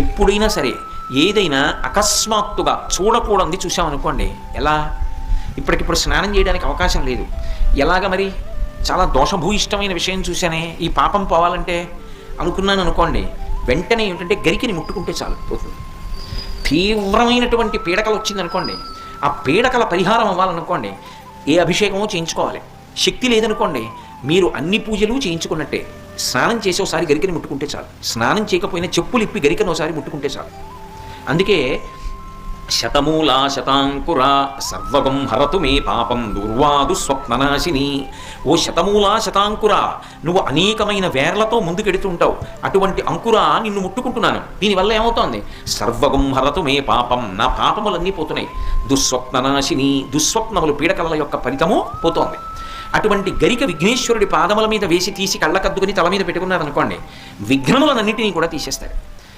ఎప్పుడైనా సరే ఏదైనా అకస్మాత్తుగా చూడకూడదు చూసామనుకోండి, ఎలా ఇప్పటికిప్పుడు స్నానం చేయడానికి అవకాశం లేదు, ఎలాగ మరి చాలా దోషభూయిష్టమైన విషయం చూశానే, ఈ పాపం పోవాలంటే అనుకున్నాను అనుకోండి, వెంటనే ఏమిటంటే గరికిని ముట్టుకుంటే చాలు పోతుంది. తీవ్రమైనటువంటి పీడకలు వచ్చిందనుకోండి, ఆ పీడకల పరిహారం అవ్వాలనుకోండి ఏ అభిషేకమో చేయించుకోవాలి. శక్తి లేదనుకోండి మీరు అన్ని పూజలు చేయించుకున్నట్టే. స్నానం చేసి ఒకసారి గరికని ముట్టుకుంటే చాలు, స్నానం చేయకపోయినా చెప్పులు ఇప్పి గరికను ఒకసారి ముట్టుకుంటే చాలు. అందుకే శతమూలా శతాంకుర సర్వగం హరతు మే పాపం దుర్వాదు స్వప్ననాశిని. ఓ శతమూలా శతాంకుర, నువ్వు అనేకమైన వేర్లతో ముందుకెడుతుంటావు, అటువంటి అంకుర నిన్ను ముట్టుకుంటున్నాను. దీనివల్ల ఏమవుతోంది? సర్వగం హరతు మే పాపం, నా పాపములన్నీ పోతున్నాయి. దుస్వప్ననాశిని, దుస్వప్నములు పీడకల యొక్క ఫలితము పోతోంది. అటువంటి గరిక విఘ్నేశ్వరుడి పాదముల మీద వేసి తీసి కళ్ళకద్దుకుని తల మీద పెట్టుకున్నారనుకోండి, విఘ్నములన్నింటినీ కూడా తీసేస్తాడు.